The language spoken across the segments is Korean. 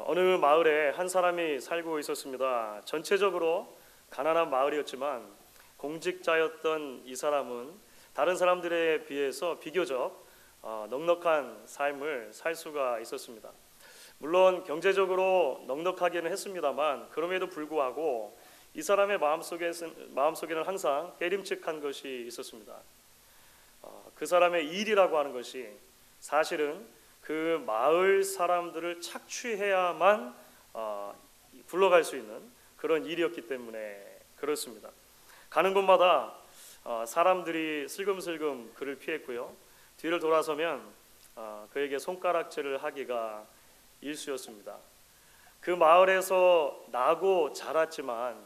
어느 마을에 한 사람이 살고 있었습니다. 전체적으로 가난한 마을이었지만 공직자였던 이 사람은 다른 사람들에 비해서 비교적 넉넉한 삶을 살 수가 있었습니다. 물론 경제적으로 넉넉하기는 했습니다만 그럼에도 불구하고 이 사람의 마음속에는 항상 깨림칙한 것이 있었습니다. 그 사람의 일이라고 하는 것이 사실은 그 마을 사람들을 착취해야만 굴러갈 수 있는 그런 일이었기 때문에 그렇습니다. 가는 곳마다 사람들이 슬금슬금 그를 피했고요. 뒤를 돌아서면 그에게 손가락질을 하기가 일쑤였습니다. 그 마을에서 나고 자랐지만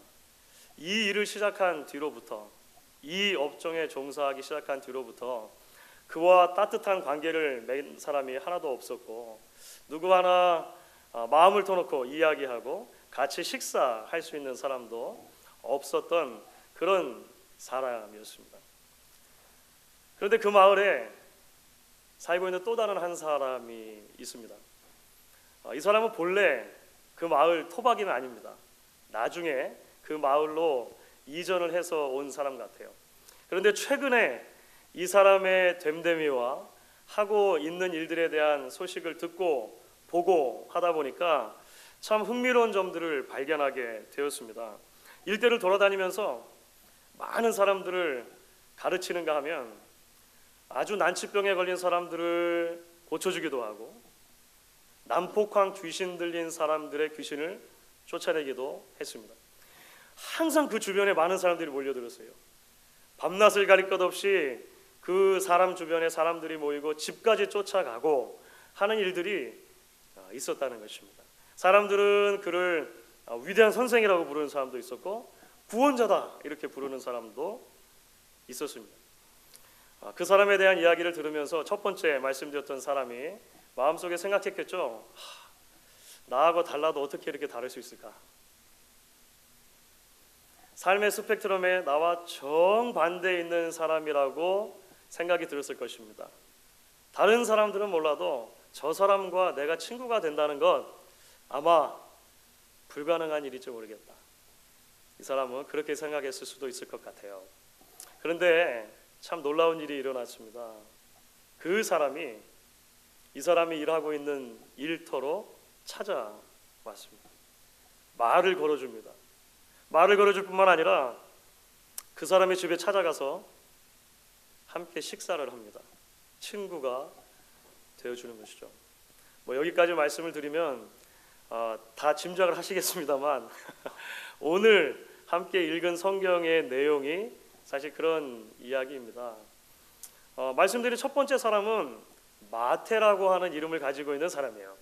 이 일을 시작한 뒤로부터, 이 업종에 종사하기 시작한 뒤로부터 그와 따뜻한 관계를 맺은 사람이 하나도 없었고, 누구 하나 마음을 터놓고 이야기하고 같이 식사할 수 있는 사람도 없었던 그런 사람이었습니다. 그런데 그 마을에 살고 있는 또 다른 한 사람이 있습니다. 이 사람은 본래 그 마을 토박이는 아닙니다. 나중에 그 마을로 이전을 해서 온 사람 같아요. 그런데 최근에 이 사람의 됨됨이와 하고 있는 일들에 대한 소식을 듣고 보고 하다 보니까 참 흥미로운 점들을 발견하게 되었습니다. 일대를 돌아다니면서 많은 사람들을 가르치는가 하면 아주 난치병에 걸린 사람들을 고쳐주기도 하고, 난폭한 귀신 들린 사람들의 귀신을 쫓아내기도 했습니다. 항상 그 주변에 많은 사람들이 몰려들었어요. 밤낮을 가릴 것 없이 그 사람 주변에 사람들이 모이고 집까지 쫓아가고 하는 일들이 있었다는 것입니다. 사람들은 그를 위대한 선생이라고 부르는 사람도 있었고 구원자다 이렇게 부르는 사람도 있었습니다. 그 사람에 대한 이야기를 들으면서 첫 번째 말씀드렸던 사람이 마음속에 생각했겠죠. 나하고 달라도 어떻게 이렇게 다를 수 있을까? 삶의 스펙트럼에 나와 정반대에 있는 사람이라고 생각이 들었을 것입니다. 다른 사람들은 몰라도 저 사람과 내가 친구가 된다는 것 아마 불가능한 일일지 모르겠다. 이 사람은 그렇게 생각했을 수도 있을 것 같아요. 그런데 참 놀라운 일이 일어났습니다. 이 사람이 일하고 있는 일터로 찾아왔습니다. 말을 걸어줍니다. 말을 걸어줄 뿐만 아니라 그 사람의 집에 찾아가서 함께 식사를 합니다. 친구가 되어주는 것이죠. 여기까지 말씀을 드리면 다 짐작을 하시겠습니다만 오늘 함께 읽은 성경의 내용이 사실 그런 이야기입니다. 말씀드린 첫 번째 사람은 마태라고 하는 이름을 가지고 있는 사람이에요.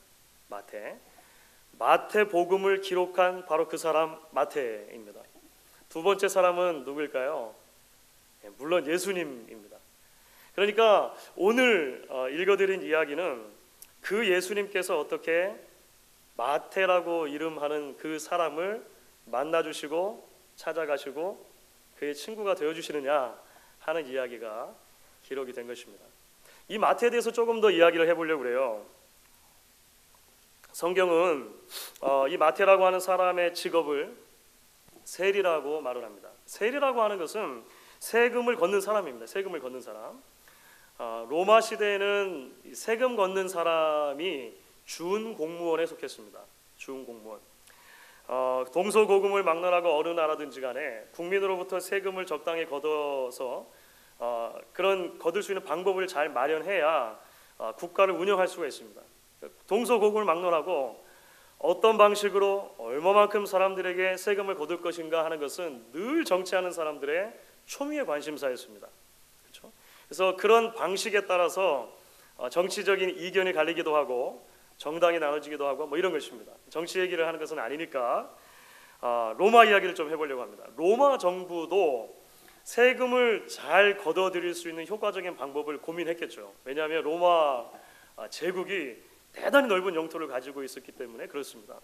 마태복음을 기록한 바로 그 사람 마태입니다. 두 번째 사람은 누구일까요? 물론 예수님입니다. 그러니까 오늘 읽어드린 이야기는 그 예수님께서 어떻게 마태라고 이름하는 그 사람을 만나주시고 찾아가시고 그의 친구가 되어주시느냐 하는 이야기가 기록이 된 것입니다. 이 마태에 대해서 조금 더 이야기를 해보려고 해요. 성경은 이 마태라고 하는 사람의 직업을 세리라고 말을 합니다. 세리라고 하는 것은 세금을 걷는 사람입니다. 세금을 걷는 사람. 로마 시대에는 세금 걷는 사람이 준 공무원에 속했습니다. 준 공무원. 동서고금을 막론하고 어느 나라든지 간에 국민으로부터 세금을 적당히 걷어서 그런 거둘 수 있는 방법을 잘 마련해야 국가를 운영할 수가 있습니다. 동서고금을 막론하고 어떤 방식으로 얼마만큼 사람들에게 세금을 거둘 것인가 하는 것은 늘 정치하는 사람들의 초미의 관심사였습니다. 그렇죠? 그래서 그런 방식에 따라서 정치적인 이견이 갈리기도 하고 정당이 나눠지기도 하고 이런 것입니다. 정치 얘기를 하는 것은 아니니까 로마 이야기를 좀 해보려고 합니다. 로마 정부도 세금을 잘 걷어들일 수 있는 효과적인 방법을 고민했겠죠. 왜냐하면 로마 제국이 대단히 넓은 영토를 가지고 있었기 때문에 그렇습니다.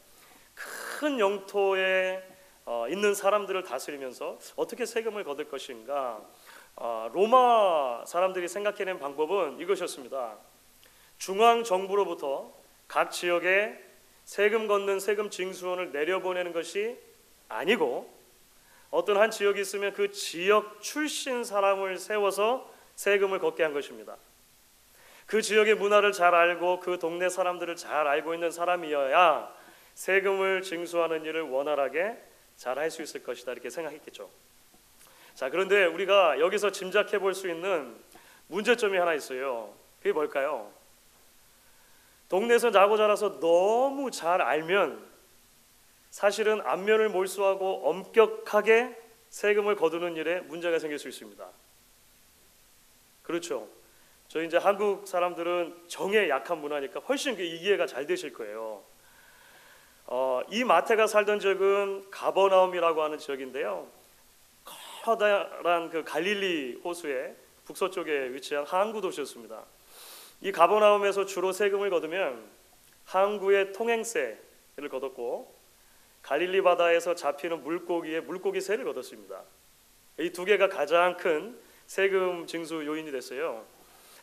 큰 영토에 있는 사람들을 다스리면서 어떻게 세금을 거둘 것인가, 로마 사람들이 생각해낸 방법은 이것이었습니다. 중앙 정부로부터 각 지역에 세금 걷는 세금 징수원을 내려보내는 것이 아니고 어떤 한 지역이 있으면 그 지역 출신 사람을 세워서 세금을 걷게 한 것입니다. 그 지역의 문화를 잘 알고 그 동네 사람들을 잘 알고 있는 사람이어야 세금을 징수하는 일을 원활하게 잘 할 수 있을 것이다, 이렇게 생각했겠죠. 자, 그런데 우리가 여기서 짐작해 볼 수 있는 문제점이 하나 있어요. 그게 뭘까요? 동네에서 나고 자라서 너무 잘 알면 사실은 안면을 몰수하고 엄격하게 세금을 거두는 일에 문제가 생길 수 있습니다. 그렇죠. 저희 이제 한국 사람들은 정에 약한 문화니까 훨씬 이해가 잘 되실 거예요. 이 마태가 살던 지역은 가버나움이라고 하는 지역인데요. 커다란 그 갈릴리 호수의 북서쪽에 위치한 항구 도시였습니다. 이 가버나움에서 주로 세금을 거두면 항구의 통행세를 거뒀고 갈릴리 바다에서 잡히는 물고기의 물고기세를 거뒀습니다. 이 두 개가 가장 큰 세금 징수 요인이 됐어요.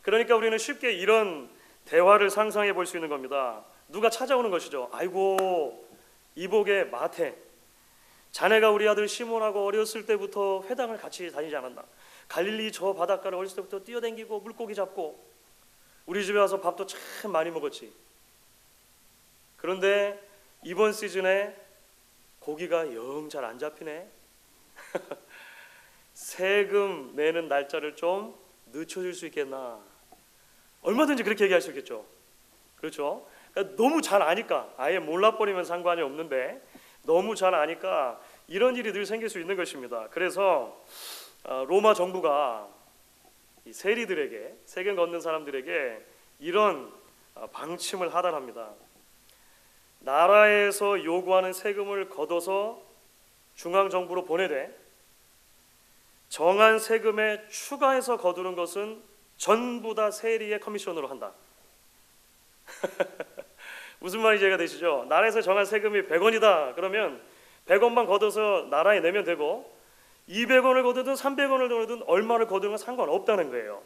그러니까 우리는 쉽게 이런 대화를 상상해 볼 수 있는 겁니다. 누가 찾아오는 것이죠. 아이고, 이복의 마태, 자네가 우리 아들 시몬하고 어렸을 때부터 회당을 같이 다니지 않았나? 갈릴리 저 바닷가를 어렸을 때부터 뛰어다니고 물고기 잡고 우리 집에 와서 밥도 참 많이 먹었지. 그런데 이번 시즌에 고기가 영 잘 안 잡히네. 세금 내는 날짜를 좀 늦춰줄 수 있겠나? 얼마든지 그렇게 얘기할 수 있겠죠. 그렇죠? 그러니까 너무 잘 아니까, 아예 몰라버리면 상관이 없는데 너무 잘 아니까 이런 일이 늘 생길 수 있는 것입니다. 그래서 로마 정부가 이 세리들에게, 세금 걷는 사람들에게 이런 방침을 하달합니다. 나라에서 요구하는 세금을 걷어서 중앙정부로 보내되 정한 세금에 추가해서 거두는 것은 전부 다 세리의 커미션으로 한다. 무슨 말인지 이해가 되시죠? 나라에서 정한 세금이 100원이다. 그러면 100원만 걷어서 나라에 내면 되고 200원을 거두든 300원을 거두든 얼마를 거두는 건 상관없다는 거예요.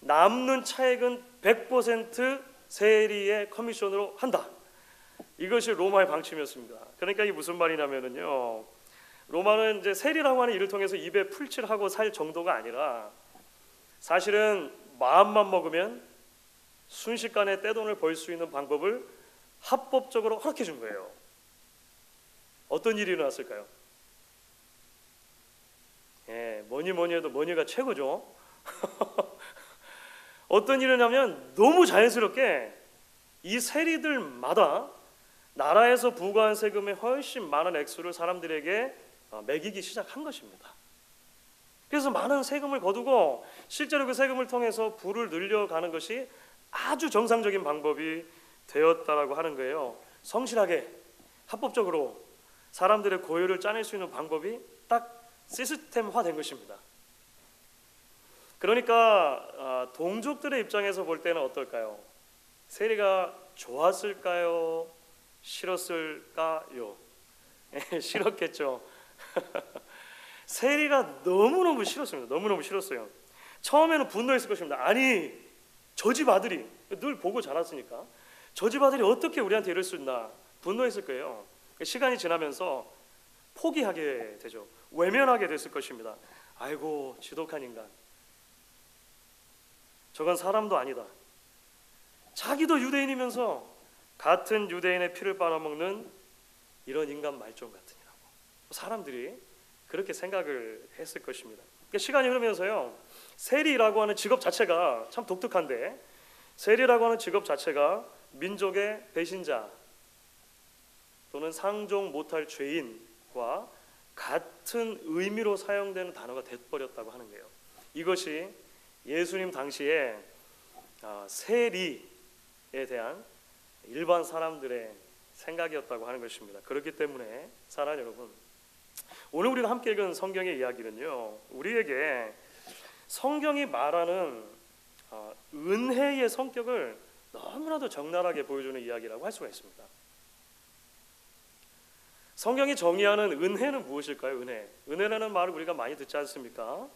남는 차액은 100% 세리의 커미션으로 한다. 이것이 로마의 방침이었습니다. 그러니까 이게 무슨 말이냐면요, 로마는 이제 세리라고 하는 일을 통해서 입에 풀칠하고 살 정도가 아니라 사실은 마음만 먹으면 순식간에 떼돈을 벌 수 있는 방법을 합법적으로 허락해 준 거예요. 어떤 일이 일어났을까요? 뭐니 해도 머니가 최고죠. 어떤 일이냐면 너무 자연스럽게 이 세리들마다 나라에서 부과한 세금의 훨씬 많은 액수를 사람들에게 매기기 시작한 것입니다. 그래서 많은 세금을 거두고 실제로 그 세금을 통해서 부를 늘려가는 것이 아주 정상적인 방법이 되었다라고 하는 거예요. 성실하게 합법적으로 사람들의 고유를 짜낼 수 있는 방법이 딱 시스템화된 것입니다. 그러니까 동족들의 입장에서 볼 때는 어떨까요? 세리가 좋았을까요? 싫었을까요? 싫었겠죠. 세리가 너무너무 싫었습니다. 너무너무 싫었어요. 처음에는 분노했을 것입니다. 아니, 저 집 아들이, 늘 보고 자랐으니까 저 집 아들이 어떻게 우리한테 이럴 수 있나 분노했을 거예요. 시간이 지나면서 포기하게 되죠. 외면하게 됐을 것입니다. 아이고, 지독한 인간, 저건 사람도 아니다. 자기도 유대인이면서 같은 유대인의 피를 빨아먹는 이런 인간 말종 같으니라고 사람들이 그렇게 생각을 했을 것입니다. 그러니까 시간이 흐르면서요, 세리라고 하는 직업 자체가 참 독특한데, 세리라고 하는 직업 자체가 민족의 배신자 또는 상종 못할 죄인과 같은 의미로 사용되는 단어가 돼버렸다고 하는 거예요. 이것이 예수님 당시에 세리에 대한 일반 사람들의 생각이었다고 하는 것입니다. 그렇기 때문에 사랑하는 여러분, 오늘 우리가 함께 읽은 성경의 이야기는요, 우리에게 성경이 말하는 은혜의 성격을 너무나도 적나라하게 보여주는 이야기라고 할 수가 있습니다. 성경이 정의하는 은혜는 무엇일까요? 은혜라는 말을 우리가 많이 듣지 않습니까?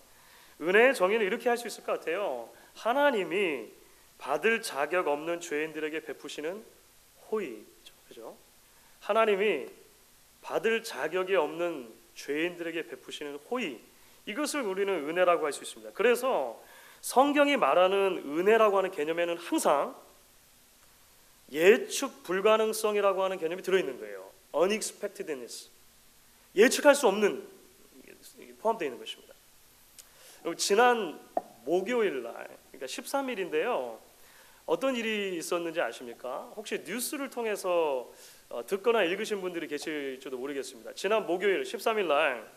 은혜의 정의는 이렇게 할 수 있을 것 같아요. 하나님이 받을 자격 없는 죄인들에게 베푸시는 호의, 그죠? 하나님이 받을 자격이 없는 죄인들에게 베푸시는 호의, 이것을 우리는 은혜라고 할 수 있습니다. 그래서 성경이 말하는 은혜라고 하는 개념에는 항상 예측 불가능성이라고 하는 개념이 들어있는 거예요. unexpectedness, 예측할 수 없는 포함되어 있는 것입니다. 지난 목요일 날, 그러니까 13일인데요. 어떤 일이 있었는지 아십니까? 혹시 뉴스를 통해서 듣거나 읽으신 분들이 계실지도 모르겠습니다. 지난 목요일 13일 날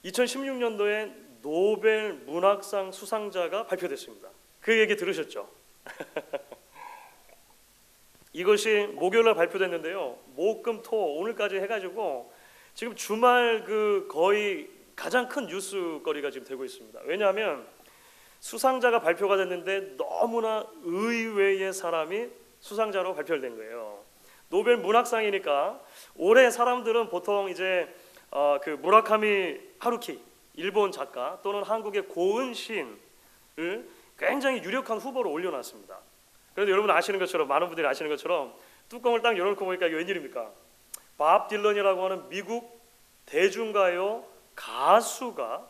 2016년도에 노벨 문학상 수상자가 발표됐습니다. 그 얘기 들으셨죠? 이것이 목요일날 발표됐는데요. 목, 금, 토 오늘까지 해가지고 지금 주말 그 거의 가장 큰 뉴스거리가 지금 되고 있습니다. 왜냐하면 수상자가 발표가 됐는데 너무나 의외의 사람이 수상자로 발표된 거예요. 노벨 문학상이니까 올해 사람들은 보통 이제 그 무라카미 하루키 일본 작가 또는 한국의 고은 시인을 굉장히 유력한 후보로 올려놨습니다. 그런데 여러분 아시는 것처럼, 많은 분들이 아시는 것처럼 뚜껑을 딱 열어놓고 보니까 이게 웬일입니까? 밥 딜런이라고 하는 미국 대중가요 가수가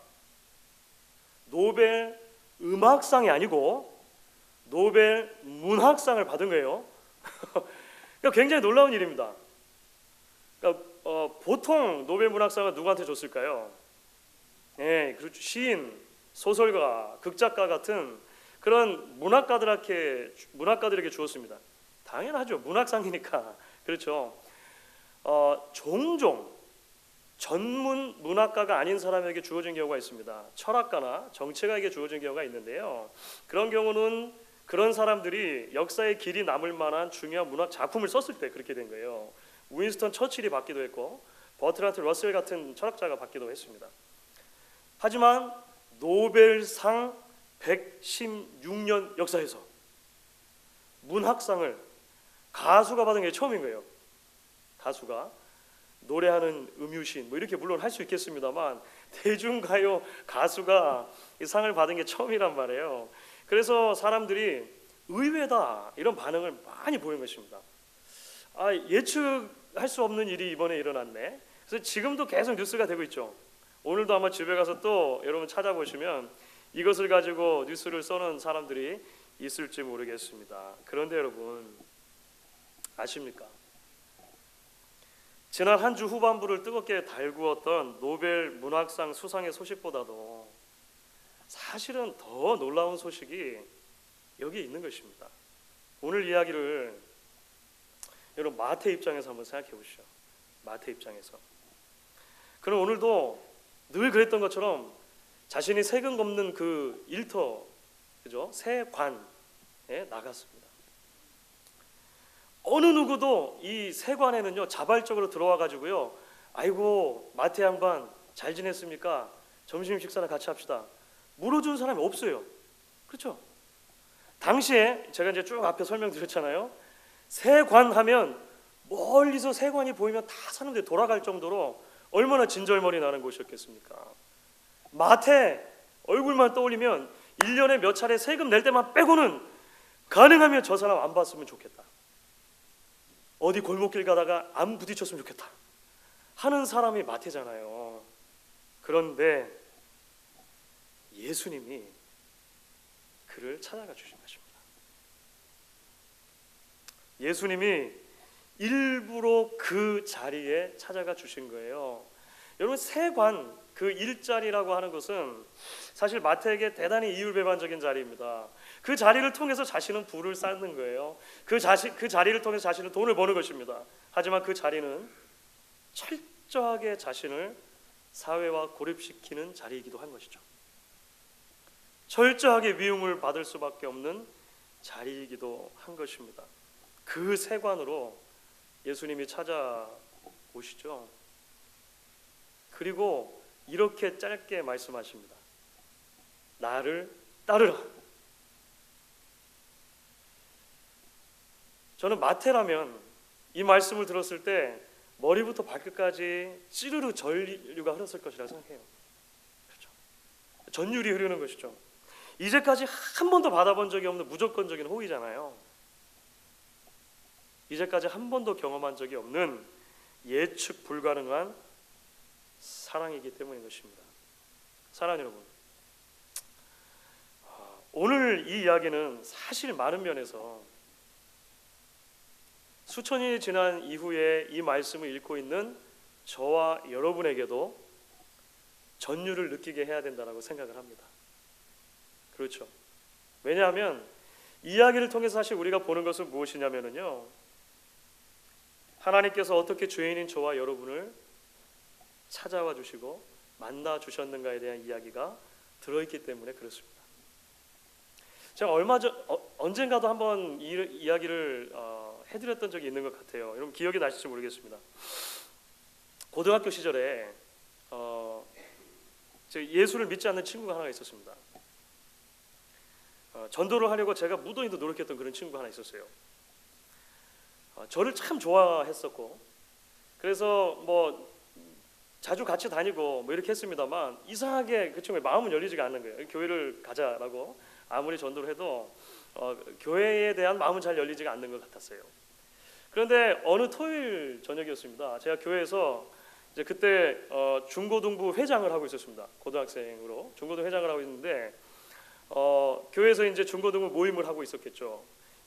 노벨 음악상이 아니고 노벨 문학상을 받은 거예요. 그러니까 굉장히 놀라운 일입니다. 그러니까 보통 노벨 문학상은 누구한테 줬을까요? 네, 그렇죠. 시인, 소설가, 극작가 같은 그런 문학가들에게 주었습니다. 당연하죠. 문학상이니까. 그렇죠. 종종 전문 문학가가 아닌 사람에게 주어진 경우가 있습니다. 철학가나 정치가에게 주어진 경우가 있는데요. 그런 경우는 그런 사람들이 역사의 길이 남을 만한 중요한 문학 작품을 썼을 때 그렇게 된 거예요. 윈스턴 처칠이 받기도 했고 버트란트 러셀 같은 철학자가 받기도 했습니다. 하지만 노벨상 116년 역사에서 문학상을 가수가 받은 게 처음인 거예요. 가수가 노래하는 음유신 뭐 이렇게 물론 할 수 있겠습니다만 대중가요 가수가 이 상을 받은 게 처음이란 말이에요. 그래서 사람들이 의외다 이런 반응을 많이 보인 것입니다. 예측할 수 없는 일이 이번에 일어났네. 그래서 지금도 계속 뉴스가 되고 있죠. 오늘도 아마 집에 가서 또 여러분 찾아보시면 이것을 가지고 뉴스를 써는 사람들이 있을지 모르겠습니다. 그런데 여러분 아십니까? 지난 한 주 후반부를 뜨겁게 달구었던 노벨 문학상 수상의 소식보다도 사실은 더 놀라운 소식이 여기 있는 것입니다. 오늘 이야기를 여러분 마태 입장에서 한번 생각해 보시죠. 마태 입장에서. 그럼 오늘도 늘 그랬던 것처럼 자신이 세금 걷는 그 일터, 그죠? 세관에 나갔습니다. 어느 누구도 이 세관에는요 자발적으로 들어와 가지고요, 아이고 마태 양반 잘 지냈습니까? 점심 식사나 같이 합시다. 물어준 사람이 없어요. 그렇죠? 당시에 제가 이제 쭉 앞에 설명드렸잖아요. 세관하면 멀리서 세관이 보이면 다 사람들이 돌아갈 정도로 얼마나 진절머리 나는 곳이었겠습니까? 마태 얼굴만 떠올리면 1년에 몇 차례 세금 낼 때만 빼고는 가능하면 저 사람 안 봤으면 좋겠다, 어디 골목길 가다가 안 부딪혔으면 좋겠다 하는 사람이 마태잖아요. 그런데 예수님이 그를 찾아가 주신 것입니다. 예수님이 일부러 그 자리에 찾아가 주신 거예요. 여러분 세관 그 일자리라고 하는 것은 사실 마태에게 대단히 이율배반적인 자리입니다. 그 자리를 통해서 자신은 부를 쌓는 거예요. 그 자리를 통해서 자신은 돈을 버는 것입니다. 하지만 그 자리는 철저하게 자신을 사회와 고립시키는 자리이기도 한 것이죠. 철저하게 미움을 받을 수밖에 없는 자리이기도 한 것입니다. 그 세관으로 예수님이 찾아오시죠. 그리고 이렇게 짧게 말씀하십니다. 나를 따르라. 저는 마태라면 이 말씀을 들었을 때 머리부터 발끝까지 찌르르 전류가 흘렀을 것이라 생각해요. 그렇죠? 전율이 흐르는 것이죠. 이제까지 한 번도 받아본 적이 없는 무조건적인 호의잖아요. 이제까지 한 번도 경험한 적이 없는 예측 불가능한 사랑이기 때문인 것입니다. 사랑하는 여러분, 오늘 이 이야기는 사실 많은 면에서 수천이 지난 이후에 이 말씀을 읽고 있는 저와 여러분에게도 전율을 느끼게 해야 된다고 생각을 합니다. 그렇죠. 왜냐하면 이 이야기를 통해서 사실 우리가 보는 것은 무엇이냐면요, 하나님께서 어떻게 죄인인 저와 여러분을 찾아와 주시고 만나 주셨는가에 대한 이야기가 들어있기 때문에 그렇습니다. 제가 언젠가도 한번 이 이야기를 해드렸던 적이 있는 것 같아요. 여러분 기억이 나실지 모르겠습니다. 고등학교 시절에 예수를 믿지 않는 친구가 하나 있었습니다. 전도를 하려고 제가 무도인도 노력했던 그런 친구가 하나 있었어요. 저를 참 좋아했었고, 그래서 뭐 자주 같이 다니고 뭐 이렇게 했습니다만 이상하게 그 친구의 마음은 열리지가 않는 거예요. 교회를 가자라고 아무리 전도를 해도 교회에 대한 마음은 잘 열리지가 않는 것 같았어요. 그런데 어느 토요일 저녁이었습니다. 제가 교회에서 이제 그때 중고등부 회장을 하고 있었습니다. 고등학생으로 중고등 회장을 하고 있는데 교회에서 이제 중고등부 모임을 하고 있었겠죠.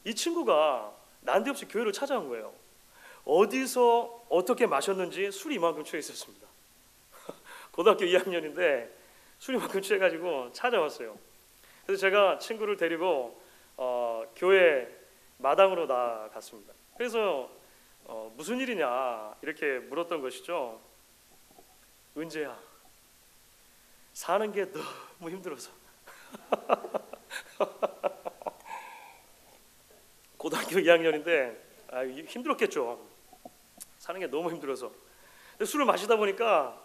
이 친구가 난데없이 교회를 찾아온 거예요. 어디서 어떻게 마셨는지 술이 이만큼 취해 있었습니다. 고등학교 2학년인데 술이 이만큼 취해가지고 찾아왔어요. 그래서 제가 친구를 데리고 교회 마당으로 나갔습니다. 그래서 무슨 일이냐 이렇게 물었던 것이죠. 은재야, 사는 게 너무 힘들어서. 고등학교 2학년인데 힘들었겠죠. 사는 게 너무 힘들어서. 근데 술을 마시다 보니까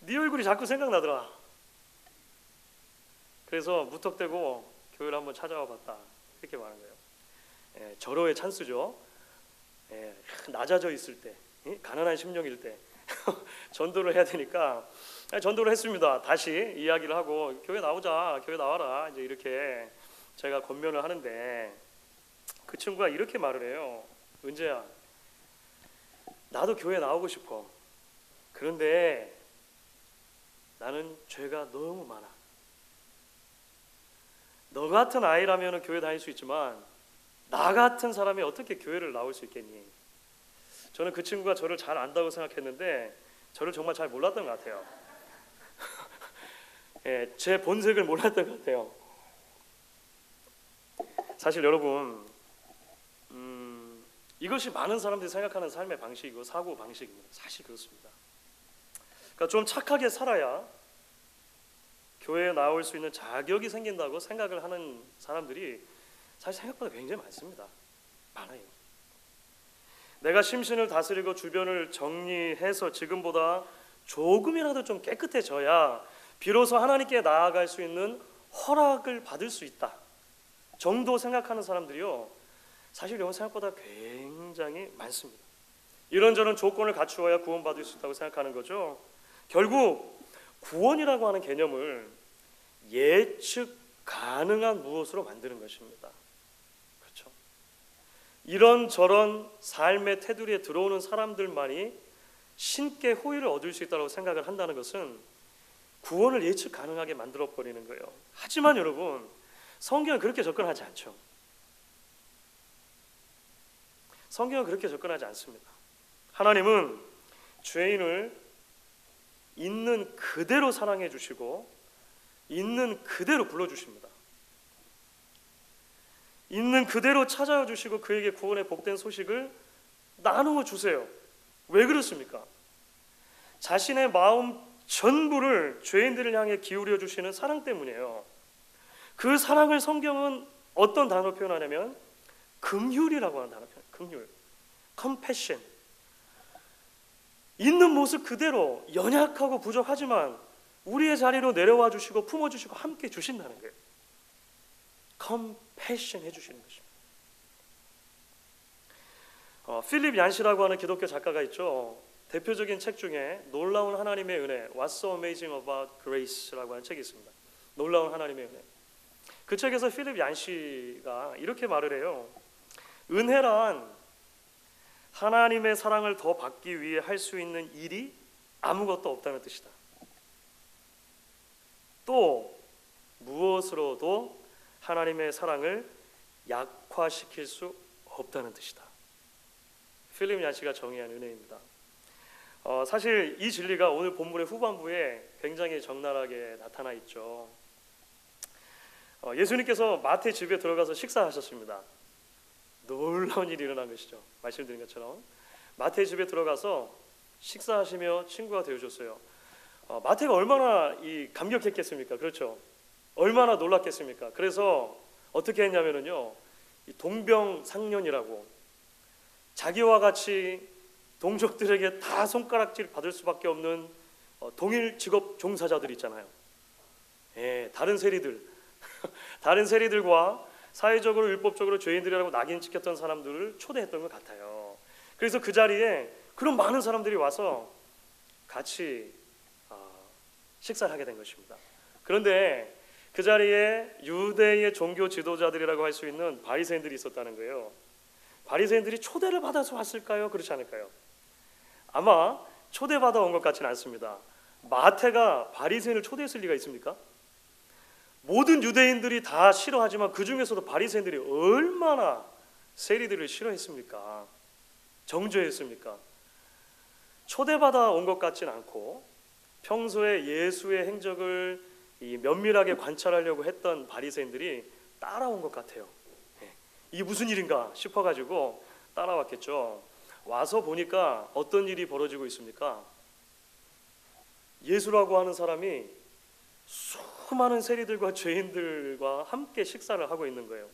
네 얼굴이 자꾸 생각나더라. 그래서 무턱대고 교회를 한번 찾아와 봤다, 이렇게 말한 거예요. 절호의 찬스죠. 낮아져 있을 때, 가난한 심령일 때 전도를 해야 되니까 전도를 했습니다. 다시 이야기를 하고 교회 나오자, 교회 나와라, 이제 이렇게 제가 권면을 하는데 그 친구가 이렇게 말을 해요. 은재야, 나도 교회 나오고 싶어. 그런데 나는 죄가 너무 많아. 너 같은 아이라면 교회 다닐 수 있지만 나 같은 사람이 어떻게 교회를 나올 수 있겠니? 저는 그 친구가 저를 잘 안다고 생각했는데 저를 정말 잘 몰랐던 것 같아요. 제 본색을 몰랐던 것 같아요. 사실 여러분, 이것이 많은 사람들이 생각하는 삶의 방식이고 사고 방식입니다. 사실 그렇습니다. 그러니까 좀 착하게 살아야 교회에 나올 수 있는 자격이 생긴다고 생각을 하는 사람들이 사실 생각보다 굉장히 많습니다. 많아요. 내가 심신을 다스리고 주변을 정리해서 지금보다 조금이라도 좀 깨끗해져야 비로소 하나님께 나아갈 수 있는 허락을 받을 수 있다 정도 생각하는 사람들이요, 사실 여러분 생각보다 굉장히 많습니다. 이런저런 조건을 갖추어야 구원받을 수 있다고 생각하는 거죠. 결국 구원이라고 하는 개념을 예측 가능한 무엇으로 만드는 것입니다. 그렇죠? 이런저런 삶의 테두리에 들어오는 사람들만이 신께 호의를 얻을 수 있다고 생각을 한다는 것은 구원을 예측 가능하게 만들어 버리는 거예요. 하지만 여러분, 성경은 그렇게 접근하지 않죠. 성경은 그렇게 접근하지 않습니다. 하나님은 죄인을 있는 그대로 사랑해 주시고 있는 그대로 불러주십니다. 있는 그대로 찾아와 주시고 그에게 구원의 복된 소식을 나누어 주세요. 왜 그렇습니까? 자신의 마음 전부를 죄인들을 향해 기울여 주시는 사랑 때문이에요. 그 사랑을 성경은 어떤 단어로 표현하냐면 긍휼이라고 하는 단어 표현. 긍휼, compassion. 있는 모습 그대로 연약하고 부족하지만 우리의 자리로 내려와 주시고 품어주시고 함께 주신다는 거예요. compassion 해주시는 것입니다. 필립 얀시라고 하는 기독교 작가가 있죠. 대표적인 책 중에 놀라운 하나님의 은혜, What's so amazing about grace라고 하는 책이 있습니다. 놀라운 하나님의 은혜. 그 책에서 필립 얀시가 이렇게 말을 해요. 은혜란 하나님의 사랑을 더 받기 위해 할 수 있는 일이 아무것도 없다는 뜻이다. 또 무엇으로도 하나님의 사랑을 약화시킬 수 없다는 뜻이다. 필립 얀시가 정의한 은혜입니다. 사실 이 진리가 오늘 본문의 후반부에 굉장히 적나라하게 나타나 있죠. 예수님께서 마태 집에 들어가서 식사하셨습니다. 놀라운 일이 일어난 것이죠. 말씀드린 것처럼 마태 집에 들어가서 식사하시며 친구가 되어줬어요. 마태가 얼마나 감격했겠습니까? 그렇죠. 얼마나 놀랐겠습니까? 그래서 어떻게 했냐면요, 동병상련이라고 자기와 같이 동족들에게 다 손가락질 받을 수밖에 없는 동일 직업 종사자들 있잖아요. 예, 다른 세리들 다른 세리들과 사회적으로 율법적으로 죄인들이라고 낙인 찍혔던 사람들을 초대했던 것 같아요. 그래서 그 자리에 그런 많은 사람들이 와서 같이 식사를 하게 된 것입니다. 그런데 그 자리에 유대의 종교 지도자들이라고 할 수 있는 바리새인들이 있었다는 거예요. 바리새인들이 초대를 받아서 왔을까요? 그렇지 않을까요? 아마 초대받아 온 것 같지는 않습니다. 마태가 바리새인을 초대했을 리가 있습니까? 모든 유대인들이 다 싫어하지만 그 중에서도 바리새인들이 얼마나 세리들을 싫어했습니까? 정죄했습니까? 초대받아 온 것 같지는 않고 평소에 예수의 행적을 면밀하게 관찰하려고 했던 바리새인들이 따라온 것 같아요. 이게 무슨 일인가 싶어가지고 따라왔겠죠. 와서 보니까 어떤 일이 벌어지고 있습니까? 예수라고 하는 사람이 수많은 세리들과 죄인들과 함께 식사를 하고 있는 거예요.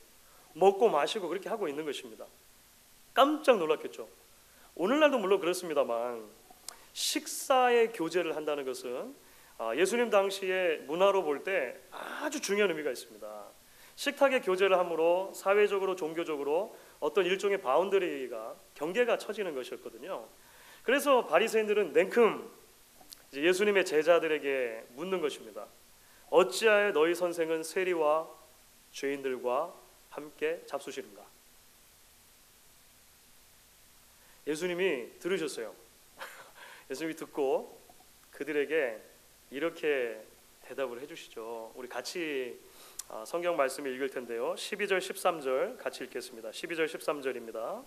먹고 마시고 그렇게 하고 있는 것입니다. 깜짝 놀랐겠죠. 오늘날도 물론 그렇습니다만 식사의 교제를 한다는 것은 예수님 당시의 문화로 볼 때 아주 중요한 의미가 있습니다. 식탁의 교제를 함으로 사회적으로 종교적으로 어떤 일종의 바운더리가 경계가 쳐지는 것이었거든요. 그래서 바리새인들은 냉큼 예수님의 제자들에게 묻는 것입니다. 어찌하여 너희 선생은 세리와 죄인들과 함께 잡수시는가? 예수님이 들으셨어요. 예수님이 듣고 그들에게 이렇게 대답을 해주시죠. 우리 같이 성경 말씀을 읽을 텐데요. 12절 13절 같이 읽겠습니다. 12절 13절입니다.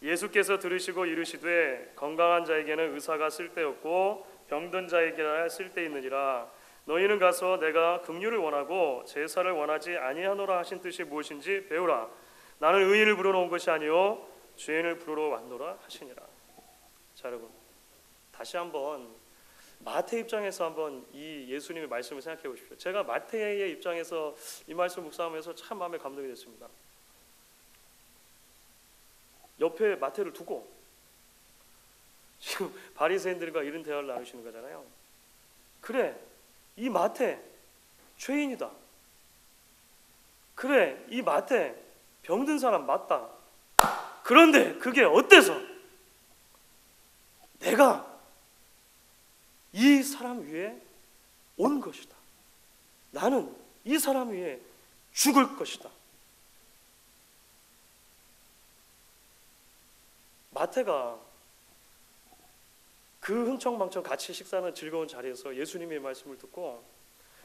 예수께서 들으시고 이르시되 건강한 자에게는 의사가 쓸데없고 병든 자에게나 쓸데있느니라. 너희는 가서 내가 긍휼을 원하고 제사를 원하지 아니하노라 하신 뜻이 무엇인지 배우라. 나는 의인을 부르러 온 것이 아니요 죄인을 부르러 왔노라 하시니라. 자, 여러분 다시 한번 마태 입장에서 한번 이 예수님의 말씀을 생각해 보십시오. 제가 마태의 입장에서 이 말씀 묵상하면서 참 마음에 감동이 됐습니다. 옆에 마태를 두고 지금 바리새인들과 이런 대화를 나누시는 거잖아요. 그래, 이 마태 죄인이다. 그래, 이 마태 병든 사람 맞다. 그런데 그게 어때서 내가 이 사람 위에 온 것이다. 나는 이 사람 위에 죽을 것이다. 마태가 그 흥청망청 같이 식사하는 즐거운 자리에서 예수님의 말씀을 듣고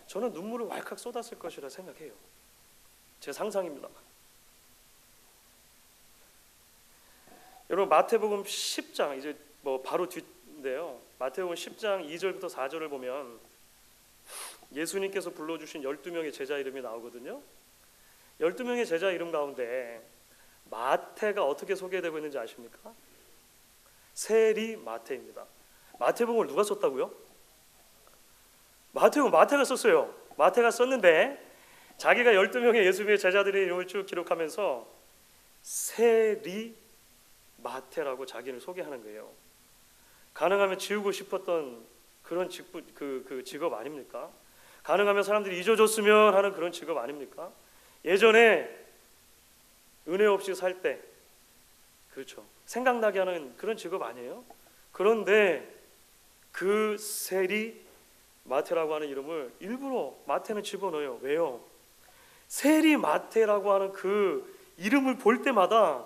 저는 눈물을 왈칵 쏟았을 것이라 생각해요. 제 상상입니다만. 여러분 마태복음 10장 이제 바로 뒤인데요. 마태복음 10장 2절부터 4절을 보면 예수님께서 불러주신 12명의 제자 이름이 나오거든요. 12명의 제자 이름 가운데 마태가 어떻게 소개되고 있는지 아십니까? 세리 마태입니다. 마태복음을 누가 썼다고요? 마태가 썼어요. 마태가 썼는데 자기가 12명의 예수님의 제자들의 이름을 쭉 기록하면서 세리 마태라고 자기를 소개하는 거예요. 가능하면 지우고 싶었던 그런 직업 아닙니까? 가능하면 사람들이 잊어줬으면 하는 그런 직업 아닙니까? 예전에 은혜 없이 살 때 그렇죠. 생각나게 하는 그런 직업 아니에요? 그런데 그 세리 마태라고 하는 이름을 일부러 마태는 집어넣어요. 왜요? 세리 마태라고 하는 그 이름을 볼 때마다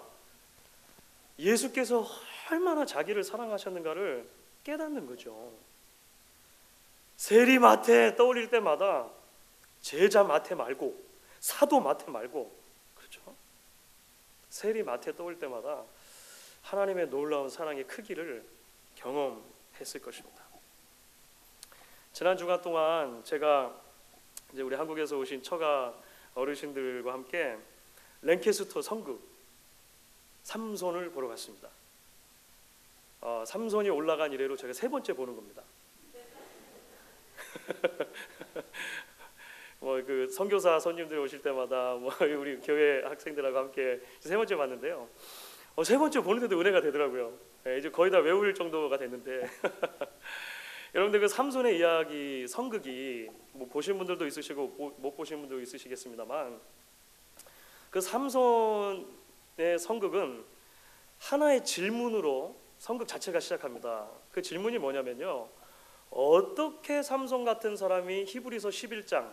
예수께서 얼마나 자기를 사랑하셨는가를 깨닫는 거죠. 세리 마태 떠올릴 때마다 제자 마태 말고, 사도 마태 말고, 그렇죠? 세리 마태 떠올릴 때마다 하나님의 놀라운 사랑의 크기를 경험했을 것입니다. 지난 주간 동안 제가 이제 우리 한국에서 오신 처가 어르신들과 함께 랭캐스터 성극 삼손을 보러 갔습니다. 삼손이 올라간 이래로 제가 세 번째 보는 겁니다. 뭐 그 선교사 손님들 오실 때마다 뭐 우리 교회 학생들하고 함께 세 번째 봤는데요. 세 번째 보는데도 은혜가 되더라고요. 이제 거의 다 외울 정도가 됐는데 여러분들 그 삼손의 이야기 성극이 뭐 보신 분들도 있으시고 못 보신 분도 있으시겠습니다만, 그 삼손의 성극은 하나의 질문으로 성극 자체가 시작합니다. 그 질문이 뭐냐면요, 어떻게 삼손 같은 사람이 히브리서 11장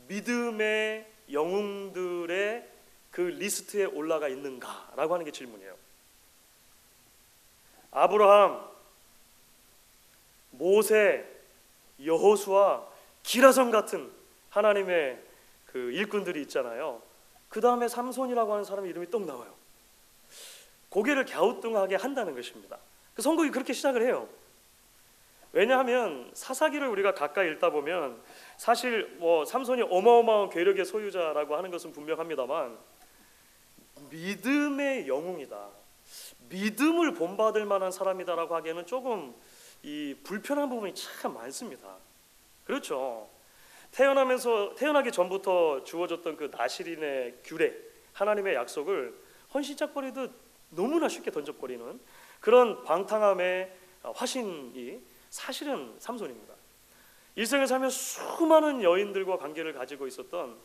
믿음의 영웅들의 그 리스트에 올라가 있는가라고 하는 게 질문이에요. 아브라함, 모세, 여호수아, 기라성 같은 하나님의 그 일꾼들이 있잖아요. 그 다음에 삼손이라고 하는 사람 이름이 똑 나와요. 고개를 갸우뚱하게 한다는 것입니다. 그 성경이 그렇게 시작을 해요. 왜냐하면 사사기를 우리가 가까이 읽다 보면 사실 뭐 삼손이 어마어마한 괴력의 소유자라고 하는 것은 분명합니다만, 믿음의 영웅이다, 믿음을 본받을 만한 사람이다라고 하기에는 조금 이 불편한 부분이 참 많습니다. 그렇죠. 태어나기 전부터 주어졌던 그 나실인의 규례, 하나님의 약속을 헌신짝거리듯 너무나 쉽게 던져버리는 그런 방탕함의 화신이 사실은 삼손입니다. 일생을 살며 수많은 여인들과 관계를 가지고 있었던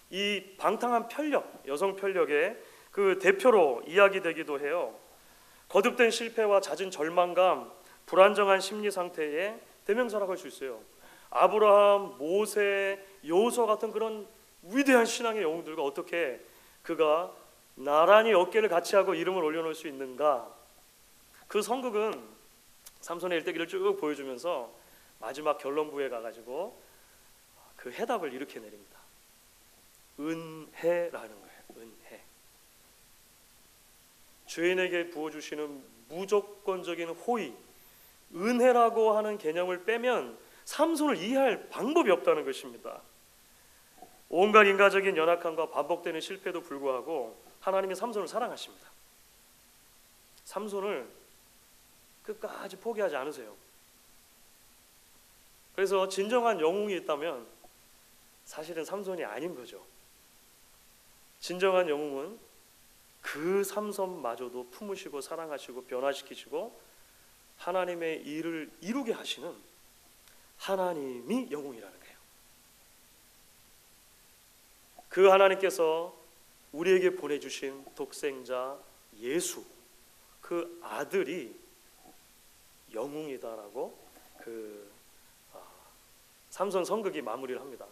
이 방탕한 편력, 여성 편력의 그 대표로 이야기되기도 해요. 거듭된 실패와 잦은 절망감, 불안정한 심리 상태의 대명사라고 할 수 있어요. 아브라함, 모세, 여호수아 같은 그런 위대한 신앙의 영웅들과 어떻게 그가 나란히 어깨를 같이 하고 이름을 올려놓을 수 있는가? 그 성극은 삼손의 일대기를 쭉 보여주면서 마지막 결론부에 가가지고 그 해답을 이렇게 내립니다. 은혜라는 거예요. 은혜. 죄인에게 부어주시는 무조건적인 호의, 은혜라고 하는 개념을 빼면 삼손을 이해할 방법이 없다는 것입니다. 온갖 인간적인 연약함과 반복되는 실패도 불구하고 하나님이 삼손을 사랑하십니다. 삼손을 끝까지 포기하지 않으세요. 그래서 진정한 영웅이 있다면 사실은 삼손이 아닌 거죠. 진정한 영웅은 그 삼손마저도 품으시고 사랑하시고 변화시키시고 하나님의 일을 이루게 하시는 하나님이 영웅이라는 거예요. 그 하나님께서 우리에게 보내주신 독생자 예수, 그 아들이 영웅이다라고 삼손 성극이 마무리를 합니다.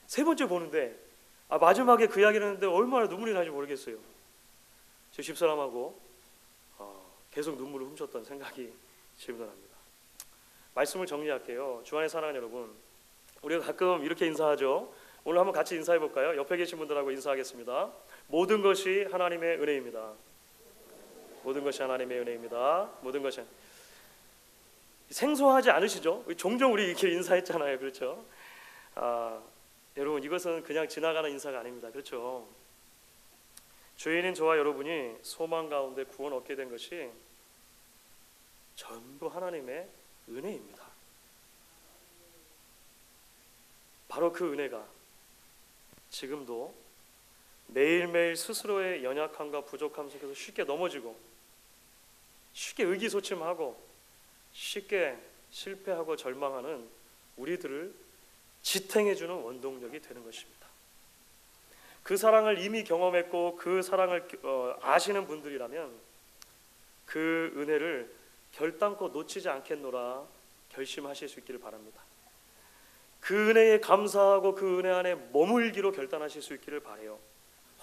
세 번째 보는데 마지막에 그 이야기를 했는데 얼마나 눈물이 나는지 모르겠어요. 저 집사람하고 계속 눈물을 훔쳤던 생각이 지금도 납니다. 말씀을 정리할게요. 주 안에 사랑하는 여러분, 우리가 가끔 이렇게 인사하죠. 오늘 한번 같이 인사해 볼까요? 옆에 계신 분들하고 인사하겠습니다. 모든 것이 하나님의 은혜입니다. 모든 것이 하나님의 은혜입니다. 모든 것이 생소하지 않으시죠? 종종 우리 이렇게 인사했잖아요. 그렇죠? 여러분, 이것은 그냥 지나가는 인사가 아닙니다. 그렇죠? 죄인인 저와 여러분이 소망 가운데 구원 얻게 된 것이 전부 하나님의 은혜입니다. 바로 그 은혜가 지금도 매일매일 스스로의 연약함과 부족함 속에서 쉽게 넘어지고 쉽게 의기소침하고 쉽게 실패하고 절망하는 우리들을 지탱해주는 원동력이 되는 것입니다. 그 사랑을 이미 경험했고 그 사랑을 아시는 분들이라면 그 은혜를 결단코 놓치지 않겠노라 결심하실 수 있기를 바랍니다. 그 은혜에 감사하고 그 은혜 안에 머물기로 결단하실 수 있기를 바라요.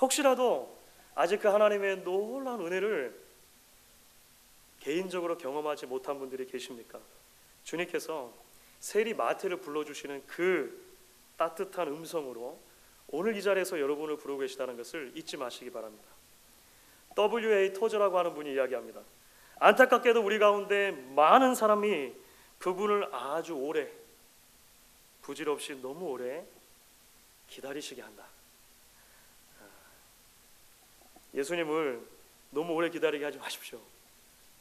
혹시라도 아직 그 하나님의 놀라운 은혜를 개인적으로 경험하지 못한 분들이 계십니까? 주님께서 세리 마태를 불러주시는 그 따뜻한 음성으로 오늘 이 자리에서 여러분을 부르고 계시다는 것을 잊지 마시기 바랍니다. W.A. 토저라고 하는 분이 이야기합니다. 안타깝게도 우리 가운데 많은 사람이 그분을 아주 오래, 부질없이 너무 오래 기다리시게 한다. 예수님을 너무 오래 기다리게 하지 마십시오.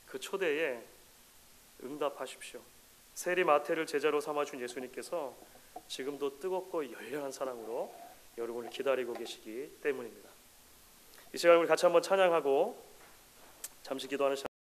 그 초대에 응답하십시오. 세리 마태를 제자로 삼아준 예수님께서 지금도 뜨겁고 열렬한 사랑으로 여러분을 기다리고 계시기 때문입니다. 이 시간 우리 같이 한번 찬양하고 잠시 기도하는 시간